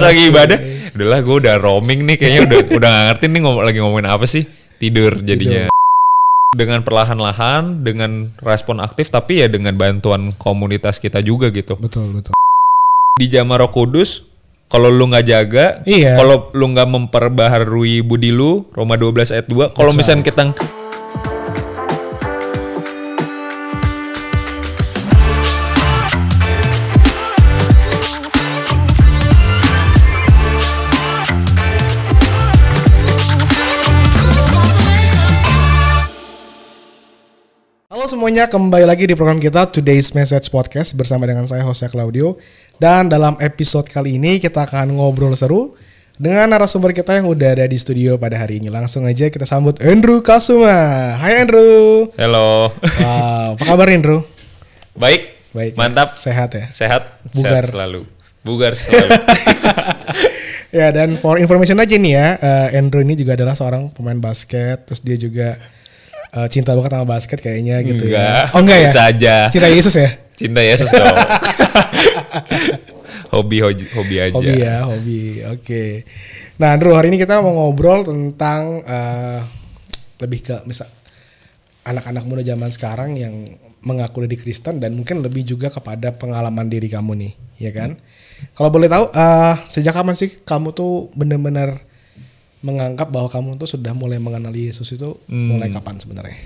lagi ibadah, udahlah gue udah roaming nih kayaknya udah gak ngerti nih lagi ngomongin apa sih, tidur jadinya. Dengan perlahan-lahan, dengan respon aktif, tapi ya dengan bantuan komunitas kita juga gitu. Betul. Di zaman Roh Kudus, kalau lu nggak jaga, kalau lu nggak memperbaharui budi lu, Roma 12 ayat 2, kalau misalnya kita Halo semuanya, kembali lagi di program kita Today's Message Podcast bersama dengan saya Jose Claudio. Dan dalam episode kali ini kita akan ngobrol seru dengan narasumber kita yang udah ada di studio pada hari ini. Langsung aja kita sambut Andrew Kasuma. Hai Andrew. Halo. Wow, apa kabar Andrew? Baik, mantap. Sehat ya? Sehat Bugar selalu. Bugar selalu. Ya, dan for information aja nih ya, Andrew ini juga adalah seorang pemain basket. Terus dia juga cinta banget sama basket kayaknya gitu. Enggak, ya. Oh enggak ya? Bisa aja. Cinta Yesus ya? Cinta Yesus dong. Hobi aja. Hobi ya, hobi. Oke. Nah, Andrew, hari ini kita mau ngobrol tentang lebih ke misal anak-anak muda zaman sekarang yang mengaku diri Kristen dan mungkin lebih juga kepada pengalaman diri kamu nih, ya kan? Kalau boleh tahu, sejak kapan sih kamu tuh benar-benar menganggap bahwa kamu tuh sudah mulai mengenali Yesus itu mulai kapan sebenarnya?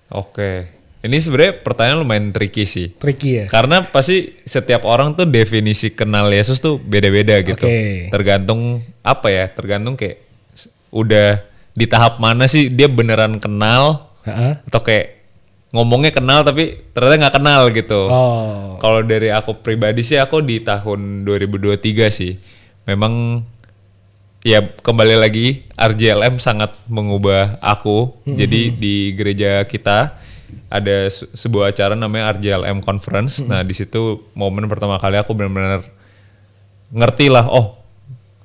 Oke. Ini sebenarnya pertanyaan lumayan tricky sih. Tricky ya? Karena pasti setiap orang tuh definisi kenal Yesus tuh beda-beda gitu. Okay. Tergantung apa ya? Tergantung kayak udah di tahap mana sih dia beneran kenal atau kayak ngomongnya kenal tapi ternyata nggak kenal gitu. Oh. Kalau dari aku pribadi sih aku di tahun 2023 sih. Memang ya kembali lagi RJLM sangat mengubah aku. Jadi di gereja kita ada sebuah acara namanya RJLM Conference. Nah di situ momen pertama kali aku benar-benar ngerti lah. Oh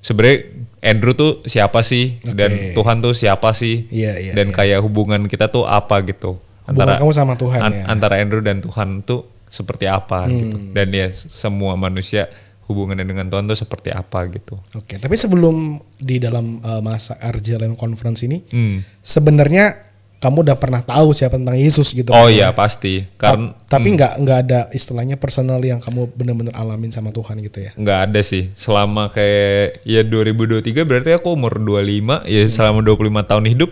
sebenarnya Andrew tuh siapa sih dan Tuhan tuh siapa sih dan kayak hubungan kita tuh apa gitu. Antara kamu sama Tuhan ya. Antara Andrew dan Tuhan tuh seperti apa gitu. Dan ya semua manusia hubungannya dengan Tuhan tuh seperti apa gitu. Oke, tapi sebelum di dalam masa RJLM Conference ini, sebenarnya kamu udah pernah tahu siapa tentang Yesus gitu? Oh iya pasti. Tapi nggak ada istilahnya personal yang kamu benar-benar alamin sama Tuhan gitu ya? Nggak ada sih. Selama kayak ya 2023 berarti aku umur 25 ya selama 25 tahun hidup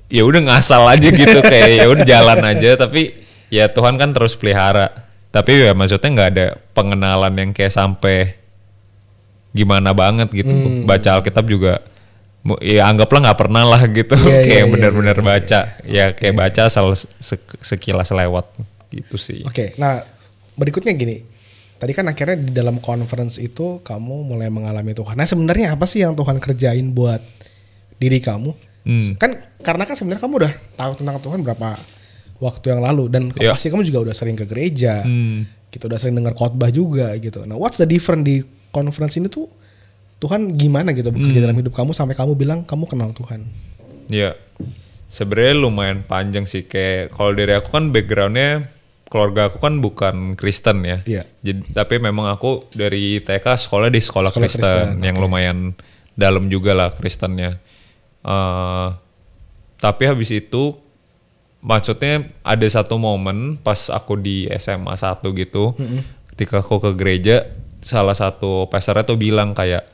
ya udah ngasal aja gitu kayak ya udah jalan aja. Tapi ya Tuhan kan terus pelihara. Tapi ya maksudnya nggak ada pengenalan yang kayak sampai gimana banget gitu. Baca Alkitab juga ya anggaplah nggak pernah lah gitu. Kayak benar-benar baca. Ya kayak baca asal sekilas lewat gitu sih. Oke, nah berikutnya gini. Tadi kan akhirnya di dalam conference itu kamu mulai mengalami Tuhan. Nah sebenarnya apa sih yang Tuhan kerjain buat diri kamu? Kan karena kan sebenarnya kamu udah tahu tentang Tuhan berapa waktu yang lalu dan pasti kamu juga udah sering ke gereja, gitu, udah sering dengar khotbah juga gitu. Nah, what's the difference di conference ini tuh Tuhan gimana gitu bekerja dalam hidup kamu sampai kamu bilang kamu kenal Tuhan? Ya, sebenarnya lumayan panjang sih. Kayak kalau dari aku kan backgroundnya keluarga aku kan bukan Kristen ya. Jadi, tapi memang aku dari TK sekolah di sekolah Kristen yang lumayan dalam juga lah Kristennya. Tapi habis itu maksudnya ada satu momen pas aku di SMA 1 gitu, ketika aku ke gereja, salah satu pastornya tuh bilang kayak,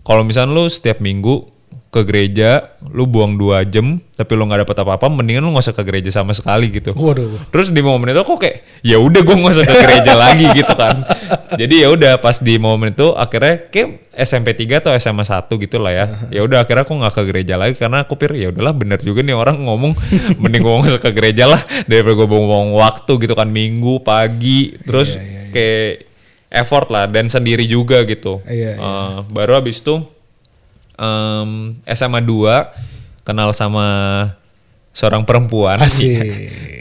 kalau misalnya lu setiap minggu ke gereja, lu buang 2 jam, tapi lu nggak dapet apa-apa, mendingan lu nggak usah ke gereja sama sekali gitu. Waduh. Terus di momen itu kok kayak, ya udah gue nggak usah ke gereja lagi gitu kan. Jadi ya udah pas di momen itu akhirnya kayak SMP 3 atau SMA 1 gitu lah ya. Ya udah akhirnya aku nggak ke gereja lagi karena aku pikir ya udahlah bener juga nih orang ngomong, mending gue nggak usah ke gereja lah daripada gue buang waktu gitu kan minggu pagi terus kayak effort lah dan sendiri juga gitu. Baru abis itu SMA 2 kenal sama seorang perempuan.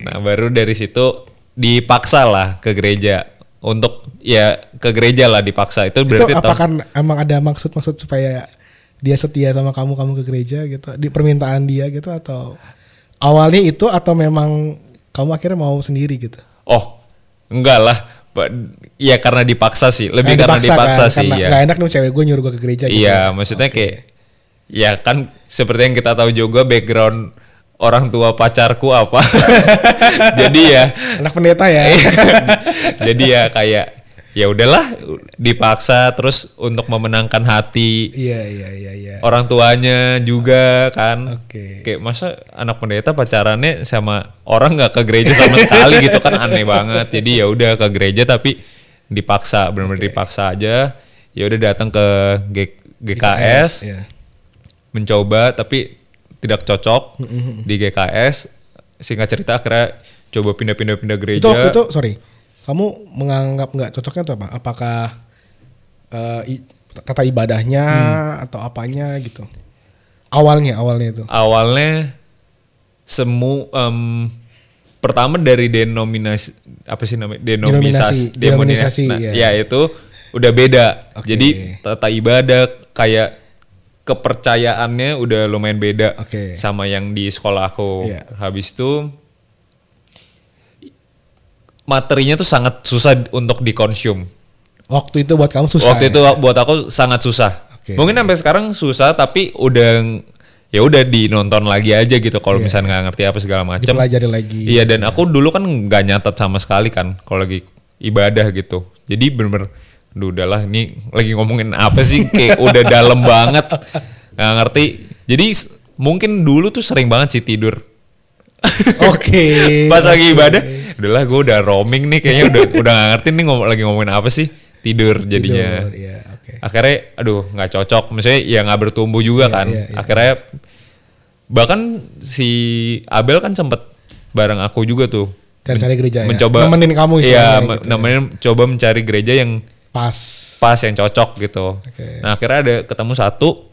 Nah baru dari situ dipaksa lah ke gereja. Untuk ya ke gereja lah dipaksa. Itu berarti itu apakah emang ada maksud supaya dia setia sama kamu ke gereja gitu, di permintaan dia gitu, atau awalnya itu atau memang kamu akhirnya mau sendiri gitu? Oh enggak lah, Ya karena dipaksa sih, lebih karena dipaksa sih. Karena ya. gak enak nih cewek gue nyuruh gue ke gereja gitu. Iya, maksudnya kayak ya kan seperti yang kita tahu juga background orang tua pacarku apa. Jadi ya Anak pendeta ya. jadi ya kayak ya udahlah dipaksa terus untuk memenangkan hati Iya. orang tuanya juga kan. Oke. Kayak masa anak pendeta pacarannya sama orang nggak ke gereja sama sekali gitu kan, aneh banget. Jadi ya udah ke gereja tapi dipaksa, benar-benar dipaksa aja. Ya udah datang ke GKS, iya. mencoba tapi tidak cocok di GKS. Singkat cerita akhirnya coba pindah-pindah gereja. Itu waktu itu, sorry, kamu menganggap nggak cocoknya itu apa? Apakah tata ibadahnya atau apanya gitu? Awalnya itu. Awalnya pertama dari denominasi apa sih namanya? Denominasi, Nah, iya. ya itu udah beda. Oke. Jadi tata ibadah kayak kepercayaannya udah lumayan beda Oke. sama yang di sekolah aku. Iya. Habis itu materinya tuh sangat susah untuk dikonsum. Waktu itu buat kamu susah. Waktu itu buat aku sangat susah. Oke. Mungkin sampai sekarang susah tapi ya udah dinonton lagi aja gitu kalau misalnya nggak ngerti apa segala macam. Dipelajari lagi. Iya, dan aku dulu kan nggak nyatet sama sekali kan kalau lagi ibadah gitu. Jadi bener-bener aduh udahlah ini lagi ngomongin apa sih, kayak udah dalam banget. Nggak ngerti. Jadi mungkin dulu tuh sering banget sih tidur. Oke. Pas lagi ibadah, udahlah gue udah roaming nih kayaknya udah nggak ngerti nih lagi ngomongin apa sih. Tidur jadinya. Tidur, iya, oke. Akhirnya aduh nggak cocok, misalnya ya nggak bertumbuh juga kan. iya. Akhirnya bahkan si Abel kan sempet bareng aku juga tuh Cari-cari gereja mencoba ya. Nemenin kamu iya istilahnya gitu ya. nemenin coba mencari gereja yang Pas. yang cocok gitu. Oke. Nah akhirnya ada ketemu satu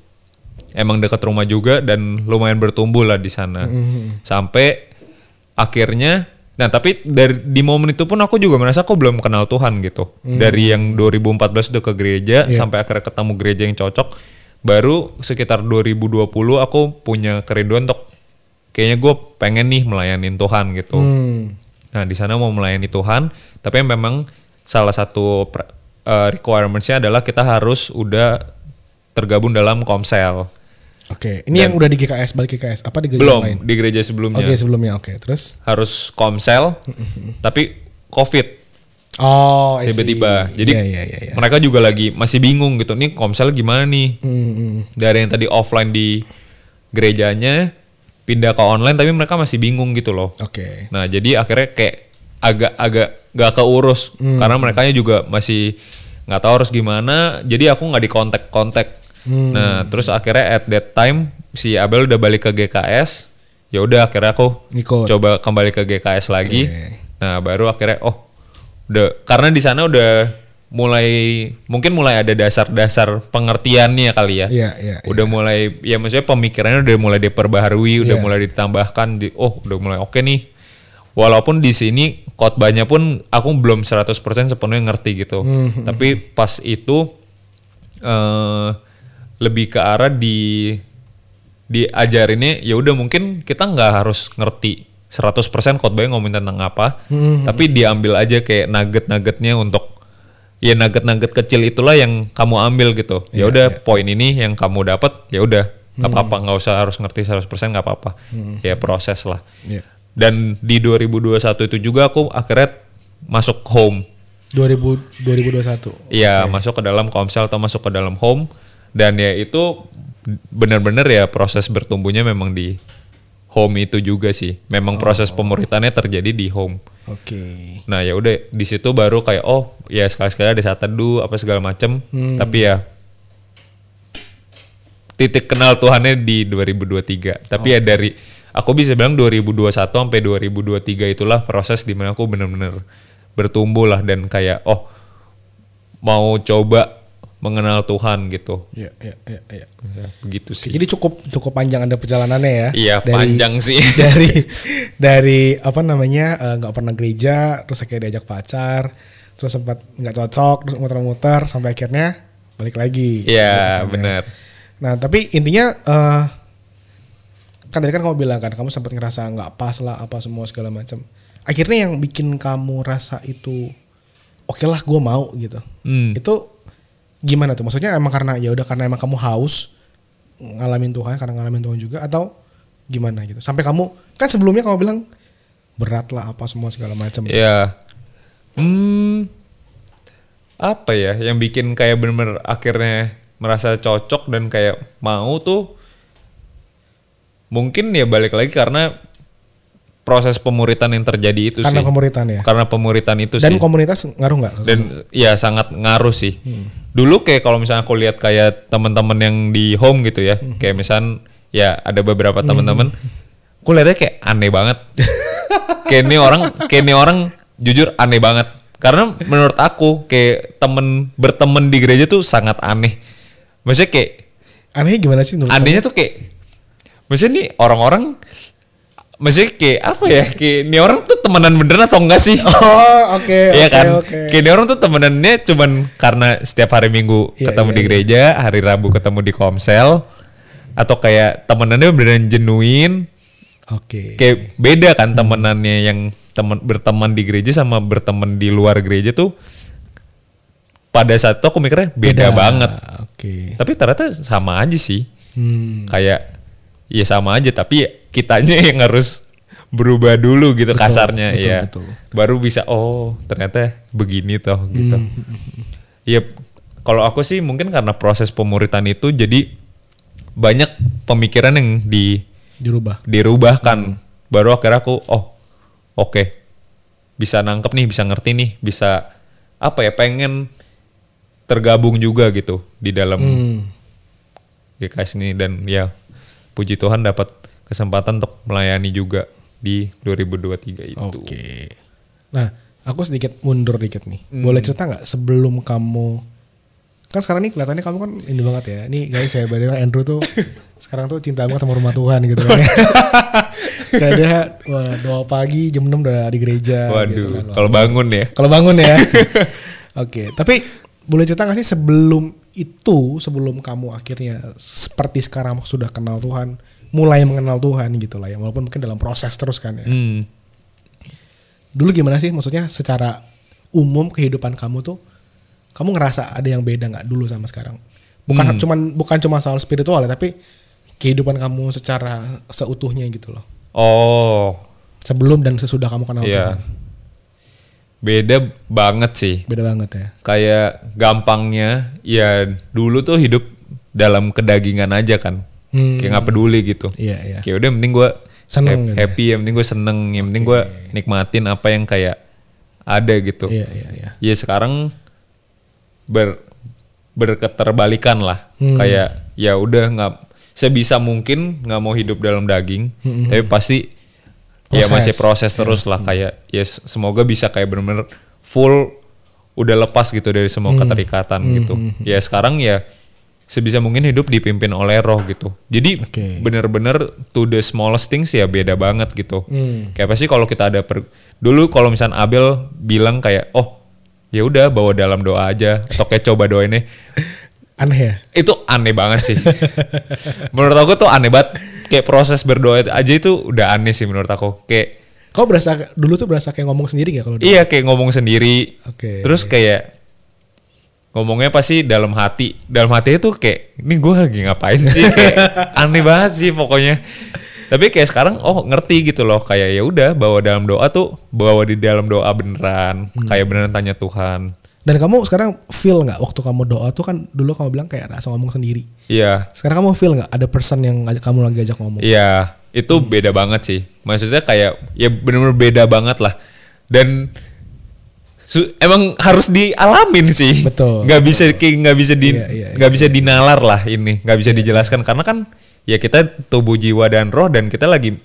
emang dekat rumah juga dan lumayan bertumbuh lah di sana. Sampai akhirnya nah tapi di momen itu pun aku juga merasa aku belum kenal Tuhan gitu. Dari yang 2014 udah ke gereja sampai akhirnya ketemu gereja yang cocok, baru sekitar 2020 aku punya kerinduan untuk kayaknya gue pengen nih melayanin Tuhan gitu. Nah di sana mau melayani Tuhan, tapi memang salah satu requirements-nya adalah kita harus udah tergabung dalam Komsel. Oke, ini yang udah di GKS, balik GKS, apa di gereja Belum, lain? di gereja sebelumnya. Oke, sebelumnya, oke. Terus? Harus Komsel, tapi COVID Oh, I see. tiba-tiba. Jadi Iya. mereka juga lagi masih bingung gitu. Nih Komsel gimana nih? Dari yang tadi offline di gerejanya pindah ke online, tapi mereka masih bingung gitu loh. Oke. Nah jadi akhirnya kayak agak gak keurus karena mereka juga masih nggak tahu harus gimana. Jadi aku nggak di kontak. Nah terus akhirnya at that time si Abel udah balik ke GKS. Ya udah akhirnya aku Ikut. coba kembali ke GKS lagi. Oke. Nah baru akhirnya udah karena di sana udah mungkin mulai ada dasar-dasar pengertiannya kali ya. Iya. Udah mulai ya maksudnya pemikirannya udah mulai diperbaharui, udah Iya. mulai ditambahkan udah mulai oke nih. Walaupun di sini khotbahnya pun aku belum 100% sepenuhnya ngerti gitu. Tapi pas itu lebih ke arah diajarinnya ya udah mungkin kita nggak harus ngerti 100% khotbahnya ngomongin tentang apa, tapi diambil aja kayak nugget-nuggetnya untuk ya nugget-nugget kecil itulah yang kamu ambil gitu. Ya udah poin ini yang kamu dapat ya udah nggak apa-apa, nggak usah harus ngerti 100% nggak apa-apa. Ya proses lah. Iya. Dan di 2021 itu juga aku akhirnya masuk home. 2021. Iya, masuk ke dalam Komsel atau masuk ke dalam home. Dan ya itu benar-benar ya proses bertumbuhnya memang di home itu juga sih. Memang proses pemuritannya terjadi di home. Oke. Nah ya udah di situ baru kayak ya sekali-sekali ada saat teduh apa segala macem. Tapi ya titik kenal Tuhannya di 2023. Tapi ya dari aku bisa bilang 2021 sampai 2023 itulah proses dimana aku benar-benar bertumbuh lah dan kayak mau coba mengenal Tuhan gitu. Iya. Ya, begitu sih. Jadi cukup panjang ada perjalanannya ya. Iya, panjang sih. dari apa namanya nggak pernah gereja, terus kayak diajak pacar, terus sempat nggak cocok, terus muter-muter sampai akhirnya balik lagi. Iya, gitu kan ya. benar. Nah tapi intinya kan tadi kan kamu bilang kan kamu sempat ngerasa nggak pas lah apa semua segala macam. Akhirnya yang bikin kamu rasa itu oke lah gue mau gitu. Itu gimana tuh? Maksudnya emang karena ya udah karena emang kamu haus ngalamin Tuhan, karena ngalamin Tuhan juga, atau gimana gitu? Sampai kamu kan sebelumnya kamu bilang berat lah apa semua segala macam. Ya, apa ya yang bikin kayak bener-bener akhirnya merasa cocok dan kayak mau tuh mungkin ya balik lagi karena proses pemuritan yang terjadi itu karena sih. pemuritan ya. Karena pemuritan itu dan sih. Dan komunitas ngaruh nggak? Dan ya sangat ngaruh sih. Dulu kayak kalau misalnya aku lihat kayak teman-teman yang di home gitu ya, kayak misal ya ada beberapa teman-teman, aku lihatnya kayak aneh banget. kayak ini orang jujur aneh banget. Karena menurut aku kayak berteman di gereja tuh sangat aneh. Maksudnya kayak aneh gimana sih menurut anehnya tuh kayak maksudnya nih orang-orang maksudnya kayak apa ya, kayak ini orang tuh temenan beneran atau enggak sih? Oh oke. Iya kan, kayak ini orang tuh temenannya cuman karena setiap hari Minggu ketemu di gereja, hari Rabu ketemu di komsel, atau kayak temenannya beneran genuine. Oke. Kayak beda kan temenannya yang berteman di gereja sama berteman di luar gereja tuh. Pada saat itu aku mikirnya beda banget. Oke. Tapi ternyata sama aja sih. Kayak ya sama aja, tapi kitanya yang harus berubah dulu gitu, betul, kasarnya ya. Betul. Baru bisa ternyata begini toh gitu. Ya kalau aku sih mungkin karena proses pemuritan itu jadi banyak pemikiran yang dirubahkan. Baru akhirnya aku oke. Bisa nangkep nih, bisa ngerti nih, bisa apa ya, pengen tergabung juga gitu di dalam GKS ini. Dan ya puji Tuhan dapat kesempatan untuk melayani juga di 2023 itu. Oke. Nah, aku sedikit mundur dikit nih. Boleh cerita nggak sebelum kamu, kan sekarang nih kelihatannya kamu kan ini banget ya. Nih guys, saya bayangin Andrew tuh sekarang tuh cinta banget sama rumah Tuhan gitu kan. Kayak dia doa pagi jam 6 udah di gereja. Waduh, gitu kan. Kalau bangun ya. Kalau bangun ya. Oke, tapi boleh cerita nggak sih sebelum kamu akhirnya seperti sekarang sudah kenal Tuhan, mulai mengenal Tuhan gitu lah ya, walaupun mungkin dalam proses terus kan ya. Dulu gimana sih, maksudnya secara umum kehidupan kamu tuh, kamu ngerasa ada yang beda nggak dulu sama sekarang? Bukan cuma soal spiritual ya, tapi kehidupan kamu secara seutuhnya gitu loh. Sebelum dan sesudah kamu kenal Tuhan. Beda banget sih. Beda banget ya. Kayak gampangnya ya dulu tuh hidup dalam kedagingan aja kan. Kayak gak peduli gitu. Iya. Kayak udah yang penting gue seneng happy, yang penting gue seneng, yang penting gue nikmatin apa yang kayak ada gitu. Iya. Ya sekarang berketerbalikan lah. Kayak ya udah nggak sebisa mungkin nggak mau hidup dalam daging, tapi pasti ya masih proses terus lah. Kayak ya semoga bisa kayak bener-bener full udah lepas gitu dari semua keterikatan gitu. Ya sekarang ya sebisa mungkin hidup dipimpin oleh Roh gitu. Jadi bener-bener to the smallest things ya beda banget gitu. Kayak pasti kalau kita ada dulu kalau misalnya Abel bilang kayak ya udah bawa dalam doa aja, kayak coba doainnya. Aneh ya? Itu aneh banget sih. Menurut aku tuh aneh banget. Kayak proses berdoa aja itu udah aneh sih menurut aku. Kayak kau dulu tuh berasa kayak ngomong sendiri gak kalau doa? Iya, kayak ngomong sendiri. Terus kayak ngomongnya pasti dalam hati. Dalam hatinya tuh kayak ini gue lagi ngapain sih? Kayak aneh banget sih pokoknya. Tapi kayak sekarang ngerti gitu loh, kayak ya udah bawa dalam doa tuh bawa di dalam doa beneran, kayak beneran tanya Tuhan. Dan kamu sekarang feel nggak waktu kamu doa tuh kan dulu kamu bilang kayak rasa ngomong sendiri. Iya. Sekarang kamu feel nggak ada person yang kamu lagi ajak ngomong? Iya, itu beda banget sih. Maksudnya kayak ya bener-bener beda banget lah. Dan emang harus dialamin sih. Betul. Nggak bisa dinalar lah ini, nggak bisa dijelaskan karena kan ya kita tubuh, jiwa dan roh, dan kita lagi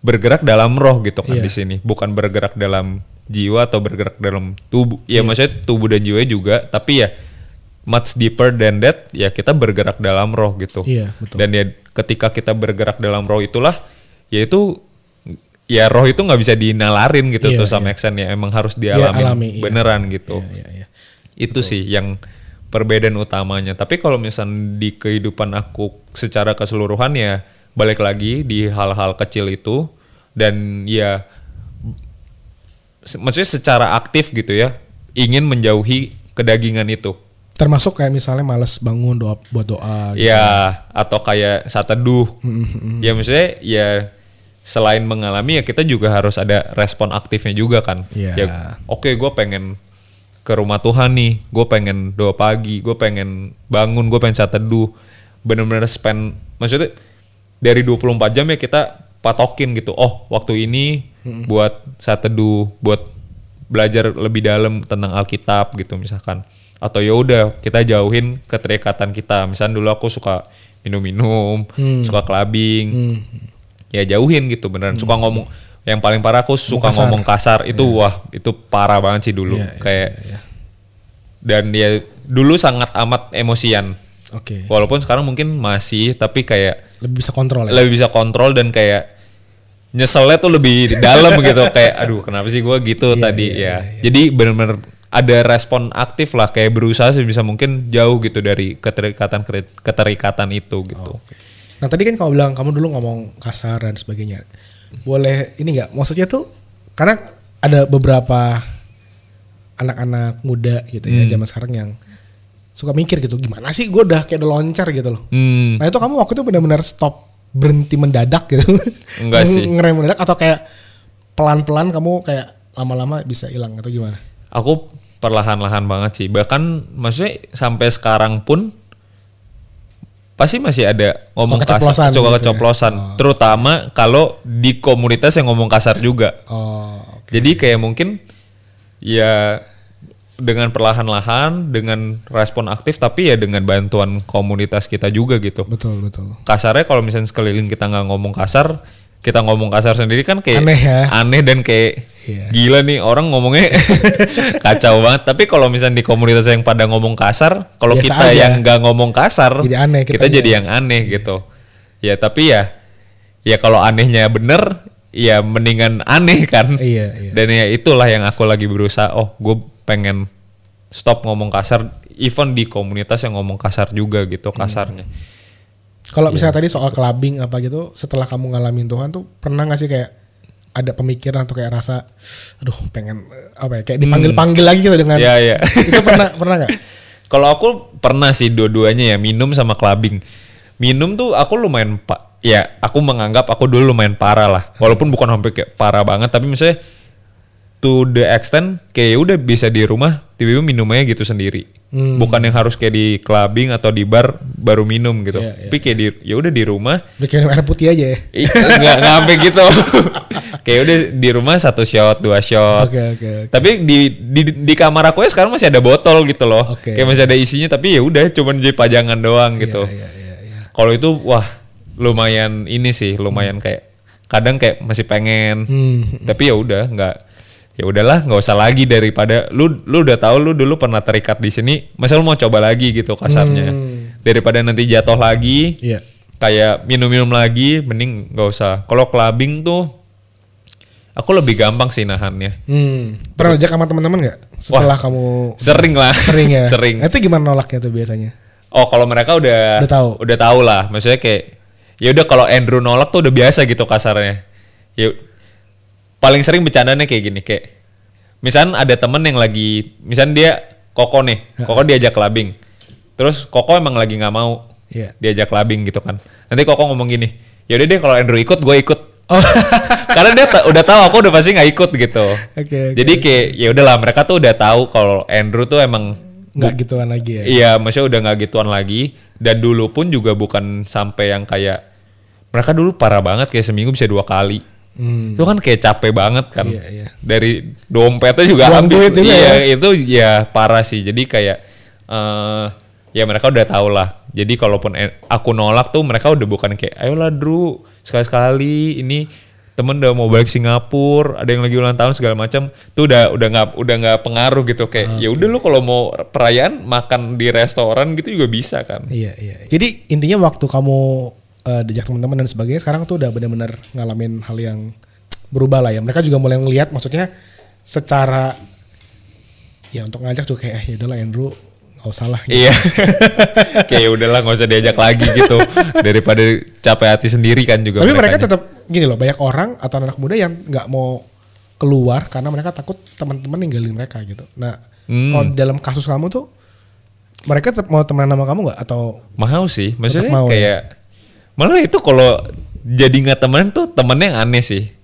bergerak dalam roh gitu kan di sini, bukan bergerak dalam jiwa atau bergerak dalam tubuh. Ya maksudnya tubuh dan jiwa juga, tapi ya much deeper than that, ya kita bergerak dalam roh gitu. Iya, betul. Dan ya ketika kita bergerak dalam roh itulah, yaitu ya roh itu nggak bisa dinalarin gitu tuh sama extent ya, emang harus dialami beneran gitu. Itu betul. Sih yang perbedaan utamanya. Tapi kalau misalnya di kehidupan aku secara keseluruhan ya balik lagi di hal-hal kecil itu, dan ya maksudnya secara aktif gitu ya, ingin menjauhi kedagingan itu. Termasuk kayak misalnya males bangun buat doa gitu. Ya, atau kayak saat teduh. Ya maksudnya ya selain mengalami ya kita juga harus ada respon aktifnya juga kan. Iya. Ya oke, gue pengen ke rumah Tuhan nih, gue pengen doa pagi, gue pengen bangun, gue pengen saat teduh. Bener-bener spend, maksudnya dari 24 jam ya kita patokin gitu. Oh waktu ini buat saat teduh, buat belajar lebih dalam tentang Alkitab gitu misalkan. Atau ya udah kita jauhin keterikatan kita. Misalnya dulu aku suka minum-minum, suka clubbing. Ya jauhin gitu beneran. Suka ngomong, yang paling parah aku suka ngomong kasar. Itu wah itu parah banget sih dulu. Kayak dan ya dulu sangat amat emosian. Oke. Walaupun sekarang mungkin masih, tapi kayak lebih bisa kontrol ya. Lebih bisa kontrol dan kayak nyeselnya tuh lebih dalam gitu. Kayak aduh kenapa sih gue gitu tadi ya. Jadi bener-bener ada respon aktif lah, kayak berusaha sebisa mungkin jauh gitu dari keterikatan itu gitu. Okay. Nah tadi kan kamu bilang kamu dulu ngomong kasar dan sebagainya. Boleh ini nggak? Maksudnya tuh karena ada beberapa anak-anak muda gitu ya zaman sekarang yang suka mikir gitu, gimana sih gue udah kayak udah loncat gitu loh. Nah itu kamu waktu itu benar-benar berhenti mendadak gitu? Enggak sih. Ngerem mendadak atau kayak pelan-pelan kamu kayak lama-lama bisa hilang atau gimana? Aku perlahan-lahan banget sih. Bahkan maksudnya sampai sekarang pun pasti masih ada ngomong kasar, suka keceplosan. Ya? Terutama kalau di komunitas yang ngomong kasar juga. Okay. Jadi kayak mungkin ya dengan perlahan-lahan, dengan respon aktif, tapi ya dengan bantuan komunitas kita juga gitu. Betul. Kasarnya kalau misalnya sekeliling kita nggak ngomong kasar, kita ngomong kasar sendiri kan kayak aneh dan kayak gila nih orang ngomongnya kacau banget. Tapi kalau misalnya di komunitas yang pada ngomong kasar, kalau kita aja yang nggak ngomong kasar, jadi aneh, kita jadi yang aneh gitu. Ya tapi ya kalau anehnya bener, ya mendingan aneh kan. Iya. Dan ya itulah yang aku lagi berusaha. Oh gue pengen stop ngomong kasar, even di komunitas yang ngomong kasar juga gitu kasarnya. Kalau misalnya tadi soal clubbing apa gitu, setelah kamu ngalamin Tuhan tuh pernah gak sih kayak ada pemikiran atau kayak rasa, aduh pengen apa ya, kayak dipanggil-panggil lagi gitu dengan itu pernah gak? Kalau aku pernah sih dua-duanya ya, minum sama clubbing. Minum tuh aku lumayan aku menganggap aku dulu lumayan parah lah, walaupun bukan sampai kayak parah banget, tapi misalnya to the extent kayak udah bisa di rumah tiba-tiba minumnya gitu sendiri. Bukan yang harus kayak di clubbing atau di bar baru minum gitu. Tapi kayak ya udah di rumah. Udah kayak minum air putih aja ya. Enggak sampai gitu. Kayak udah di rumah 1 shot, 2 shot. Okay. Tapi di kamar aku ya sekarang masih ada botol gitu loh. Kayak masih ada isinya, tapi ya udah cuman jadi pajangan doang gitu. Kalau itu wah lumayan ini sih, lumayan kayak kadang kayak masih pengen. Tapi ya udah ya udahlah nggak usah lagi, daripada lu udah tahu lu dulu pernah terikat di sini, masa lu mau coba lagi gitu kasarnya, daripada nanti jatuh lagi, kayak minum lagi, mending nggak usah. Kalau clubbing tuh aku lebih gampang sih nahannya. Pernah ajak sama teman-teman nggak setelah kamu? Sering lah. Sering ya. Sering. Nah, itu gimana nolaknya tuh biasanya? Oh kalau mereka udah tahu lah, maksudnya kayak ya udah kalau Andrew nolak tuh udah biasa gitu kasarnya. Ya paling sering bercandanya kayak gini, kayak misalnya ada temen yang lagi, misalnya dia Koko nih, Koko diajak clubbing, terus Koko emang lagi nggak mau diajak clubbing gitu kan, nanti Koko ngomong gini, ya udah deh kalau Andrew ikut, gue ikut, karena dia udah tahu aku udah pasti nggak ikut gitu. Jadi kayak ya udahlah, mereka tuh udah tahu kalau Andrew tuh emang nggak gituan lagi ya. Iya, maksudnya udah nggak gituan lagi, dan dulu pun juga bukan sampai yang kayak mereka dulu parah banget kayak seminggu bisa 2 kali. Itu kan kayak capek banget kan. Dari dompetnya juga habis. Itu ya parah sih. Jadi kayak ya mereka udah tahu lah. Jadi kalaupun aku nolak tuh mereka udah bukan kayak ayolah Drew sekali-sekali, ini temen udah mau balik Singapura, ada yang lagi ulang tahun segala macam. Tuh udah nggak pengaruh gitu, kayak ya udah lu kalau mau perayaan makan di restoran gitu juga bisa kan. Iya. Jadi intinya waktu kamu diajak teman-teman dan sebagainya, sekarang tuh udah benar-benar ngalamin hal yang berubah lah ya. Mereka juga mulai ngelihat, maksudnya secara ya untuk ngajak tuh kayak ya udahlah Andrew nggak usah lah gitu. Iya. Kayak udahlah nggak usah diajak lagi gitu, daripada capek hati sendiri kan juga. Tapi mereka tetap gini loh, banyak orang atau anak muda yang nggak mau keluar karena mereka takut teman-teman ninggalin mereka gitu. Nah Kalau dalam kasus kamu tuh mereka tetap mau temenan sama kamu nggak atau mau sih, maksudnya mau, kayak malah itu kalau jadi nggak temenan tuh temennya yang aneh sih.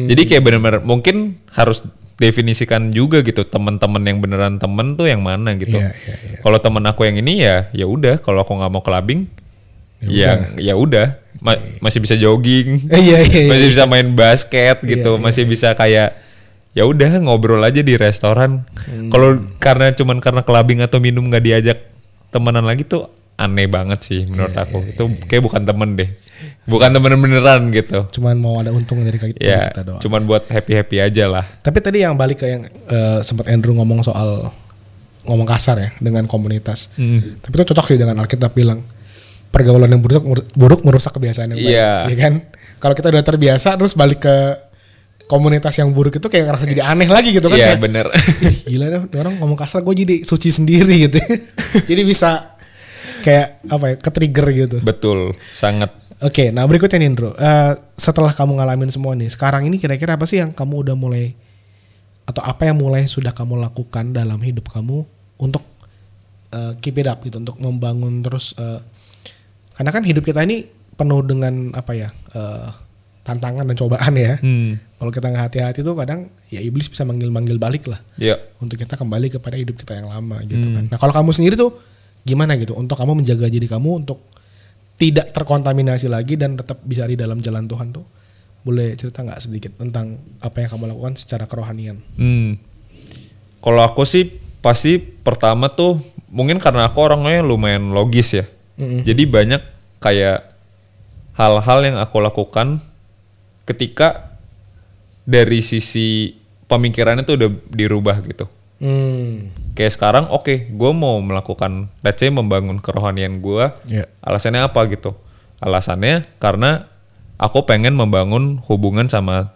Jadi kayak benar-benar mungkin harus definisikan juga gitu teman-teman yang beneran temen tuh yang mana gitu. Kalau temen aku yang ini ya udah, kalau aku nggak mau clubbing ya udah masih bisa jogging, masih bisa main basket gitu, masih bisa kayak ya udah ngobrol aja di restoran. Kalau karena clubbing atau minum nggak diajak temenan lagi tuh aneh banget sih menurut aku. Itu kayak bukan temen deh, bukan temen beneran gitu. Cuman mau ada untung dari kita doang. Cuman buat happy aja lah. Tapi tadi yang balik ke yang sempat Andrew ngomong soal ngomong kasar ya dengan komunitas. Tapi itu cocok sih dengan Alkitab bilang pergaulan yang buruk merusak kebiasaan yang baik. Ya kan? Kalau kita udah terbiasa terus balik ke komunitas yang buruk itu kayak ngerasa jadi aneh lagi gitu kan. Iya bener. Gila deh orang ngomong kasar gue jadi suci sendiri gitu. Jadi bisa kayak apa ya, ke-trigger gitu. Betul, sangat. Oke, nah berikutnya nih Indro. Setelah kamu ngalamin semua nih, sekarang ini kira-kira apa sih yang kamu udah mulai atau apa yang mulai sudah kamu lakukan dalam hidup kamu untuk keep it up gitu, untuk membangun terus karena kan hidup kita ini penuh dengan apa ya, tantangan dan cobaan ya. Kalau kita nggak hati-hati tuh kadang ya iblis bisa manggil balik lah. Untuk kita kembali kepada hidup kita yang lama gitu kan. Nah kalau kamu sendiri tuh gimana gitu untuk kamu menjaga diri kamu untuk tidak terkontaminasi lagi dan tetap bisa di dalam jalan Tuhan tuh? Boleh cerita nggak sedikit tentang apa yang kamu lakukan secara kerohanian? Kalau aku sih pasti pertama tuh mungkin karena aku orangnya lumayan logis ya. Jadi banyak kayak hal-hal yang aku lakukan ketika dari sisi pemikirannya tuh udah dirubah gitu. Kayak sekarang gue mau melakukan let's say membangun kerohanian gue. Alasannya apa gitu? Alasannya karena aku pengen membangun hubungan sama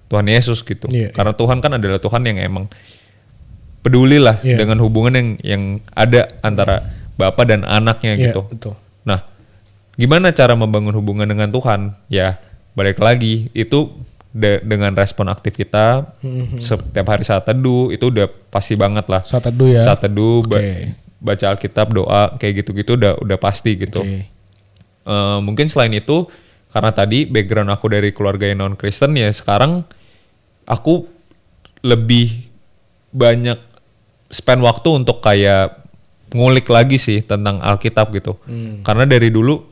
Tuhan Yesus gitu. Karena Tuhan kan adalah Tuhan yang emang peduli lah dengan hubungan yang ada antara Bapa dan anaknya gitu. Betul. Nah, gimana cara membangun hubungan dengan Tuhan? Ya, balik lagi itu dengan respon aktif kita setiap hari saat teduh itu udah pasti banget lah. Saat teduh ya. Saat teduh, baca Alkitab, doa kayak gitu-gitu udah pasti gitu. Mungkin selain itu karena tadi background aku dari keluarga yang non Kristen ya, sekarang aku lebih banyak spend waktu untuk kayak ngulik lagi sih tentang Alkitab gitu. Karena dari dulu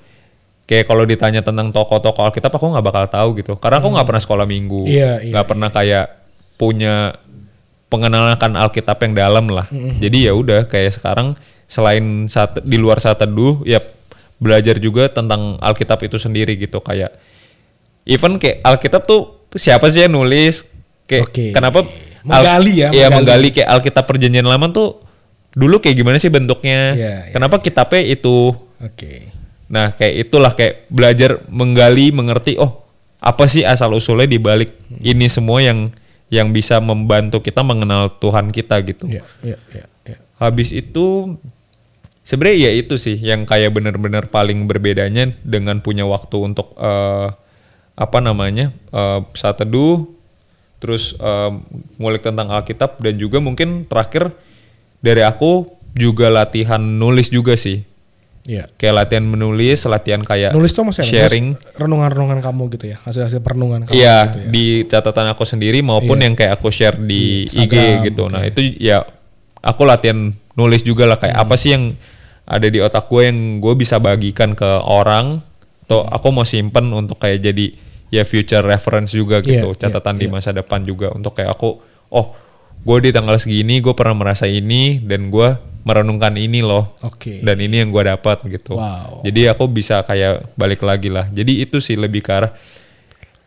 kayak kalau ditanya tentang tokoh-tokoh Alkitab aku nggak bakal tahu gitu. Karena aku nggak pernah sekolah minggu, nggak pernah kayak punya pengenalan akan Alkitab yang dalam lah. Jadi ya udah kayak sekarang selain di luar saat teduh ya belajar juga tentang Alkitab itu sendiri gitu. Kayak even kayak Alkitab tuh siapa sih yang nulis? Kayak kenapa menggali kayak Alkitab Perjanjian Lama tuh dulu kayak gimana sih bentuknya? Kenapa kitabnya itu? Nah kayak itulah kayak belajar menggali, mengerti apa sih asal usulnya di balik ini semua yang bisa membantu kita mengenal Tuhan kita gitu. Habis itu sebenarnya ya itu sih yang kayak benar-benar paling berbedanya dengan punya waktu untuk saat teduh, terus ngulik tentang Alkitab, dan juga mungkin terakhir dari aku juga latihan nulis juga sih. Kayak latihan menulis, latihan kayak nulis tuh maksudnya sharing renungan-renungan kamu gitu ya, hasil-hasil perenungan kamu gitu ya. Di catatan aku sendiri maupun yang kayak aku share di Instagram, IG gitu. Nah itu ya aku latihan nulis juga lah kayak apa sih yang ada di otak gue yang gue bisa bagikan ke orang, atau aku mau simpen untuk kayak jadi ya future reference juga gitu, catatan di masa depan juga untuk kayak aku gue di tanggal segini gue pernah merasa ini dan gue merenungkan ini loh, dan ini yang gue dapat gitu. Jadi aku bisa kayak balik lagi lah. Jadi itu sih lebih ke arah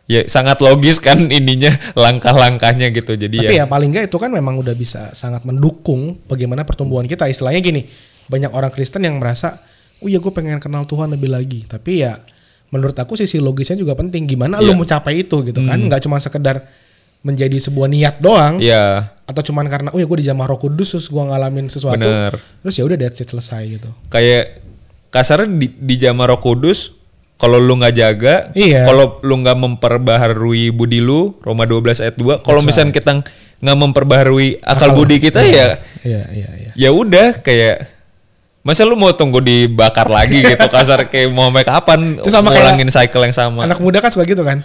ya sangat logis kan ininya langkah-langkahnya gitu. Jadi tapi ya paling nggak itu kan memang udah bisa sangat mendukung bagaimana pertumbuhan kita. Istilahnya gini, banyak orang Kristen yang merasa gue pengen kenal Tuhan lebih lagi, tapi ya menurut aku sisi logisnya juga penting. Gimana lu mau capai itu gitu kan? Nggak cuma sekedar menjadi sebuah niat doang, atau cuman karena gue dijamah Roh Kudus terus gue ngalamin sesuatu, terus ya udah that's it, selesai gitu. Kayak kasarnya dijamah Roh Kudus, kalau lu nggak jaga, kalau lu nggak memperbaharui budi lu, Roma 12 ayat 2, kalau misalnya kita nggak memperbaharui akal budi kita Iya. Ya udah kayak masa lu mau tunggu dibakar lagi gitu kasar kayak mau sampai kapan Itu sama ngulangin cycle yang sama. Anak muda kan suka gitu kan.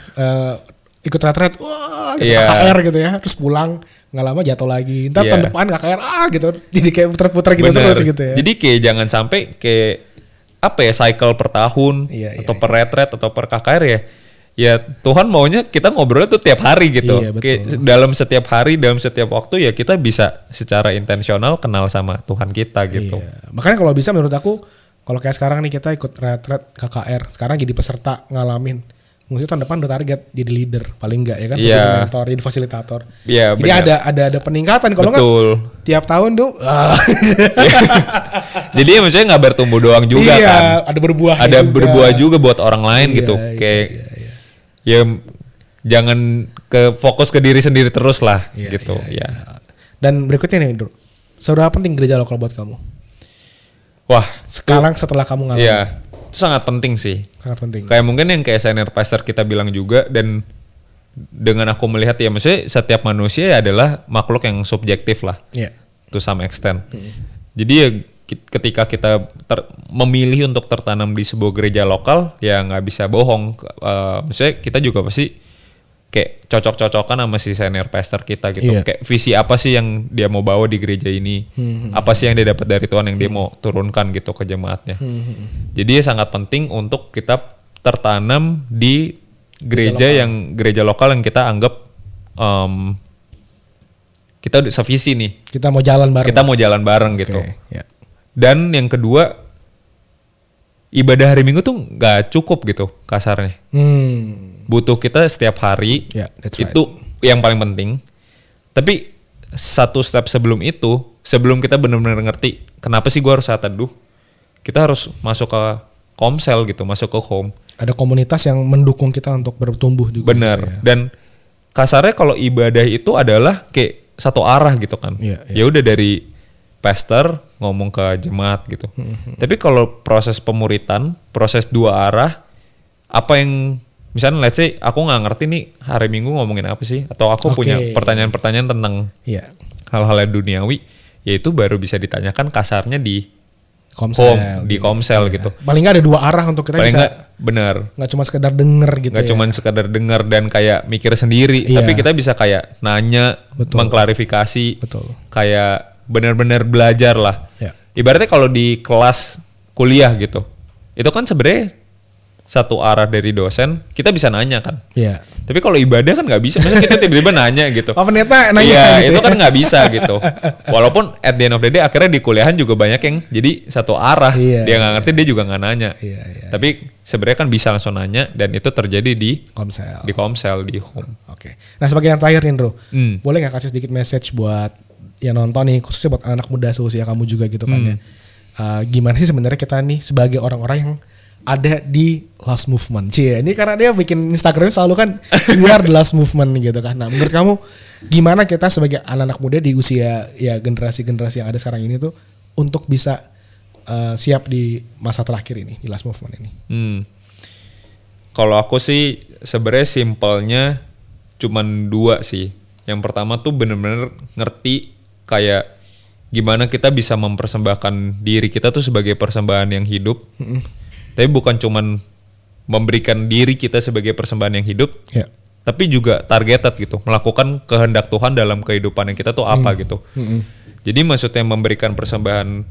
Ikut retret wah gitu, Iya. KKR gitu ya, terus pulang nggak lama jatuh lagi, ntar Iya. tahun depan KKR gitu, jadi kayak puter-puter gitu Bener. terus gitu ya. Jadi kayak jangan sampai kayak apa ya cycle per tahun Iya, atau per retret atau per KKR ya. Ya Tuhan maunya kita ngobrolnya tuh tiap hari gitu. Iya, betul. Kayak dalam setiap hari, dalam setiap waktu ya kita bisa secara intensional kenal sama Tuhan kita gitu. Iya. Makanya kalau bisa menurut aku, kalau kayak sekarang nih kita ikut retret KKR, sekarang jadi peserta ngalamin. Mungkin tahun depan udah target jadi leader paling enggak ya kan, Iya. jadi mentor, jadi fasilitator. Iya, Jadi benar. ada peningkatan. Kalau nggak Betul. tiap tahun tuh Jadi ya maksudnya nggak bertumbuh doang juga iya, kan. ada berbuah. Ada berbuah juga buat orang lain gitu. Iya, Kayak ya jangan fokus ke diri sendiri terus lah Iya, gitu iya, ya. Dan berikutnya nih, Bro. Seberapa penting gereja lokal buat kamu? Wah, Sekarang setelah kamu ngalamin. iya itu sangat penting sih. Sangat penting. Kayak mungkin yang kayak senior pastor kita bilang juga dan dengan aku melihat ya maksudnya setiap manusia ya adalah makhluk yang subjektif lah Iya. to some extent. Jadi ya ketika kita memilih untuk tertanam di sebuah gereja lokal ya nggak bisa bohong. Maksudnya kita juga pasti kayak cocok-cocokan sama si senior pastor kita gitu. Iya. Kayak visi apa sih yang dia mau bawa di gereja ini? Apa sih yang dia dapat dari Tuhan yang dia mau turunkan gitu ke jemaatnya. Jadi ya sangat penting untuk kita tertanam di gereja lokal yang kita anggap kita udah sevisi nih. Kita mau jalan bareng. Kita mau jalan bareng gitu. Oke, ya. Dan yang kedua, ibadah hari Minggu tuh nggak cukup gitu kasarnya. Butuh kita setiap hari, Yeah, that's right. itu yang paling penting. Tapi satu step sebelum itu, sebelum kita benar-benar ngerti kenapa sih gue harus saat teduh, kita harus masuk ke komsel gitu, masuk ke home. Ada komunitas yang mendukung kita untuk bertumbuh juga. Bener. Gitu ya. Dan kasarnya kalau ibadah itu adalah kayak satu arah gitu kan. Iya, Ya udah dari pastor ngomong ke jemaat gitu. Tapi kalau proses pemuritan, proses dua arah, apa yang misalnya let's say aku nggak ngerti nih hari Minggu ngomongin apa sih, atau aku Oke. punya pertanyaan-pertanyaan tentang Iya. hal-hal yang duniawi, ya itu baru bisa ditanyakan kasarnya di Komsel. home, di komsel gitu. Paling nggak ada dua arah untuk kita Paling bisa. nggak benar. Nggak cuma sekedar denger gitu Nggak ya. cuman sekadar dengar dan kayak mikir sendiri, Iya. tapi kita bisa kayak nanya, Betul. mengklarifikasi, Betul. kayak benar-benar belajar lah. Ya. Ibaratnya kalau di kelas kuliah gitu, itu kan sebenarnya satu arah dari dosen, kita bisa nanya kan. Iya. Tapi kalau ibadah kan nggak bisa, masa kita tiba-tiba nanya gitu. Oh ternyata nanya Iya, gitu itu ya. kan nggak bisa gitu. Walaupun at the end of the day akhirnya di kuliahan juga banyak yang jadi satu arah. Iya, Dia nggak ngerti, dia juga nggak nanya. Iya. Tapi sebenarnya kan bisa langsung nanya dan itu terjadi di Komsel. komsel, di home. Oke. Nah sebagai yang terakhir nih Bro, Hmm. boleh nggak kasih sedikit message buat yang nonton nih, khususnya buat anak muda seusia kamu juga gitu kan ya. Gimana sih sebenarnya kita nih sebagai orang-orang yang ada di Last Movement. Cie, ini karena dia bikin Instagram selalu kan we are the last movement gitu kan. Nah, menurut kamu gimana kita sebagai anak-anak muda di usia ya generasi-generasi yang ada sekarang ini tuh untuk bisa siap di masa terakhir ini, di Last Movement ini? Kalau aku sih sebenarnya simpelnya cuman dua sih. Yang pertama tuh bener-bener ngerti kayak gimana kita bisa mempersembahkan diri kita tuh sebagai persembahan yang hidup. Tapi bukan cuman memberikan diri kita sebagai persembahan yang hidup, Ya. tapi juga targeted gitu, melakukan kehendak Tuhan dalam kehidupan yang kita tuh apa gitu. Jadi maksudnya memberikan persembahan,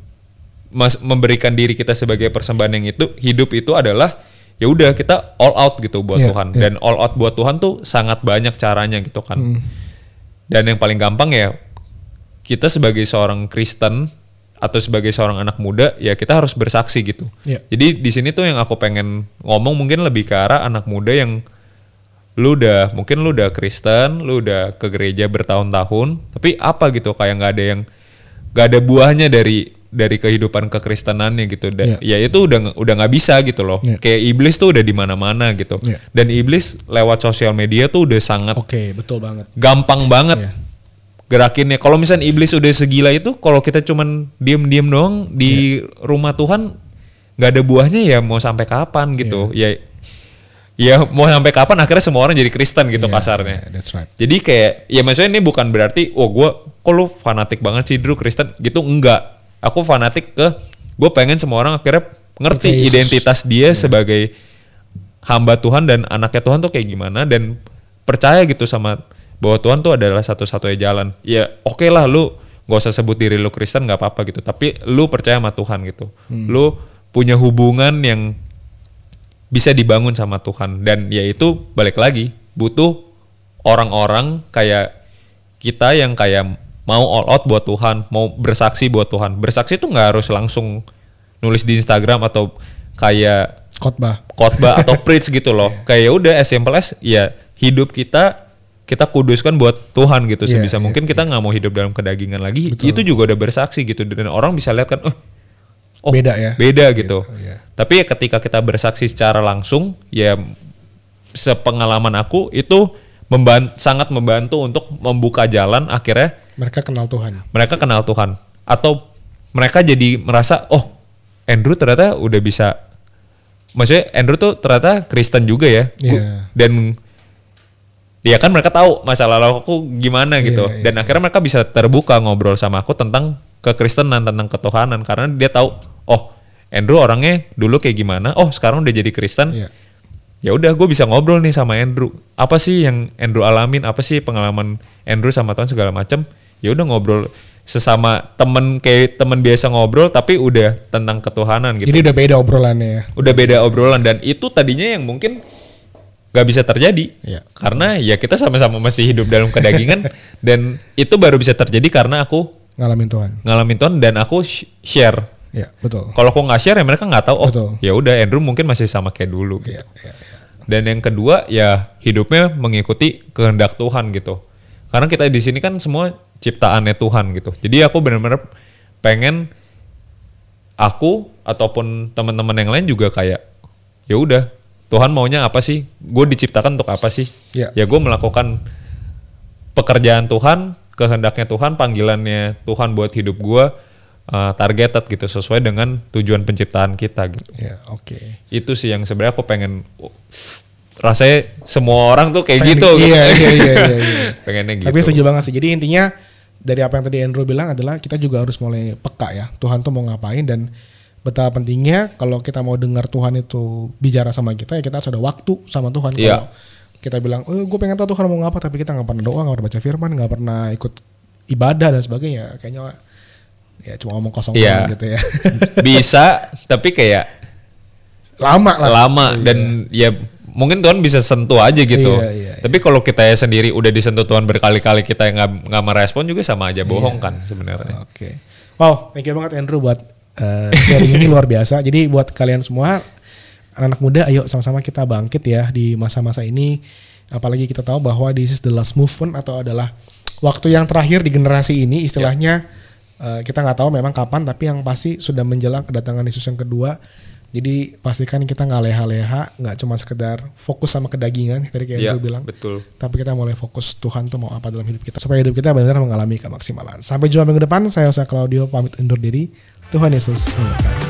memberikan diri kita sebagai persembahan yang itu hidup itu adalah ya udah kita all out gitu buat Yeah, Tuhan. yeah. Dan all out buat Tuhan tuh sangat banyak caranya gitu kan. Dan yang paling gampang ya kita sebagai seorang Kristen atau sebagai seorang anak muda ya kita harus bersaksi gitu. Yeah. Jadi di sini tuh yang aku pengen ngomong mungkin lebih ke arah anak muda yang mungkin lu udah Kristen, lu udah ke gereja bertahun-tahun, tapi apa gitu kayak nggak ada buahnya dari kehidupan kekristenannya gitu. Ya itu udah nggak bisa gitu loh. Yeah. Kayak iblis tuh udah di mana-mana gitu. Yeah. Dan iblis lewat sosial media tuh udah sangat Oke, betul banget. gampang banget Yeah. gerakinnya. Kalau misalnya iblis udah segila itu, kalau kita cuman diem-diem doang di rumah Tuhan nggak ada buahnya ya mau sampai kapan gitu. Ya ya mau sampai kapan akhirnya semua orang jadi Kristen gitu kasarnya. That's right. Jadi kayak ya maksudnya ini bukan berarti kok lu fanatik banget sih Drew Kristen gitu, enggak. Aku fanatik gue pengen semua orang akhirnya ngerti identitas dia sebagai hamba Tuhan dan anaknya Tuhan tuh kayak gimana, dan percaya gitu sama bahwa Tuhan tuh adalah satu-satunya jalan. Ya oke lah lu gak usah sebut diri lu Kristen gak apa-apa gitu, tapi lu percaya sama Tuhan gitu. Lu punya hubungan yang bisa dibangun sama Tuhan, dan ya itu balik lagi butuh orang-orang kayak kita yang kayak mau all out buat Tuhan, mau bersaksi buat Tuhan. Bersaksi itu nggak harus langsung nulis di Instagram atau kayak khotbah atau preach gitu loh. Kayak udah as simple as ya hidup kita kuduskan buat Tuhan gitu. Sebisa mungkin kita nggak mau hidup dalam kedagingan lagi. Betul. Itu juga udah bersaksi gitu, dan orang bisa lihat kan beda gitu. Tapi ya ketika kita bersaksi secara langsung, ya sepengalaman aku itu sangat membantu untuk membuka jalan, akhirnya mereka kenal Tuhan atau mereka jadi merasa Andrew ternyata udah bisa, maksudnya Andrew tuh ternyata Kristen juga ya. Dan ya kan mereka tahu masa lalu aku gimana gitu, dan akhirnya mereka bisa terbuka ngobrol sama aku tentang kekristenan, tentang ketuhanan, karena dia tahu Andrew orangnya dulu kayak gimana, sekarang udah jadi Kristen. Ya udah gue bisa ngobrol nih sama Andrew. Apa sih yang Andrew alamin? Apa sih pengalaman Andrew sama Tuhan segala macam? Ya udah ngobrol sesama temen, kayak temen biasa ngobrol, tapi udah tentang ketuhanan gitu. Jadi udah beda obrolannya ya. Udah beda obrolan, dan itu tadinya yang mungkin gak bisa terjadi. Karena ya kita sama-sama masih hidup dalam kedagingan dan itu baru bisa terjadi karena aku ngalamin Tuhan dan aku share. Ya, betul. Kalau aku nggak share ya mereka nggak tahu. Ya udah Andrew mungkin masih sama kayak dulu gitu. Dan yang kedua ya hidupnya mengikuti kehendak Tuhan gitu. Karena kita di sini kan semua ciptaannya Tuhan gitu. Jadi aku benar-benar pengen aku ataupun teman-teman yang lain juga kayak ya udah Tuhan maunya apa sih? Gue diciptakan untuk apa sih? Ya gue melakukan pekerjaan Tuhan, kehendaknya Tuhan, panggilannya Tuhan buat hidup gue. Targeted gitu sesuai dengan tujuan penciptaan kita gitu. Itu sih yang sebenarnya aku pengen, rasanya semua orang tuh kayak gitu. Iya. Pengennya gitu. Tapi setuju banget sih. Jadi intinya dari apa yang tadi Andrew bilang adalah kita juga harus mulai peka ya. Tuhan tuh mau ngapain, dan betapa pentingnya kalau kita mau dengar Tuhan itu bicara sama kita, ya kita harus ada waktu sama Tuhan. Kalau kita bilang, gue pengen tahu Tuhan mau ngapa, tapi kita nggak pernah doa, nggak pernah baca firman, nggak pernah ikut ibadah dan sebagainya, kayaknya ya cuma ngomong kosong gitu ya. Bisa, tapi kayak lama dan ya mungkin Tuhan bisa sentuh aja gitu. Tapi kalau kita ya sendiri udah disentuh Tuhan berkali-kali, kita nggak merespon juga sama aja bohong kan sebenarnya. Wow, thank you banget Andrew buat sharing ini luar biasa. Jadi buat kalian semua anak-anak muda, ayo sama-sama kita bangkit ya di masa-masa ini. Apalagi kita tahu bahwa this is the last movement atau adalah waktu yang terakhir di generasi ini istilahnya. Kita nggak tahu memang kapan, tapi yang pasti sudah menjelang kedatangan Yesus yang kedua. Jadi pastikan kita nggak leha-leha, nggak cuma sekedar fokus sama kedagingan tadi kayak Andrew bilang. Betul. Tapi kita mulai fokus Tuhan tuh mau apa dalam hidup kita, supaya hidup kita benar-benar mengalami kemaksimalan. Sampai jumpa minggu depan. Saya Claudio pamit undur diri. Tuhan Yesus memberkati.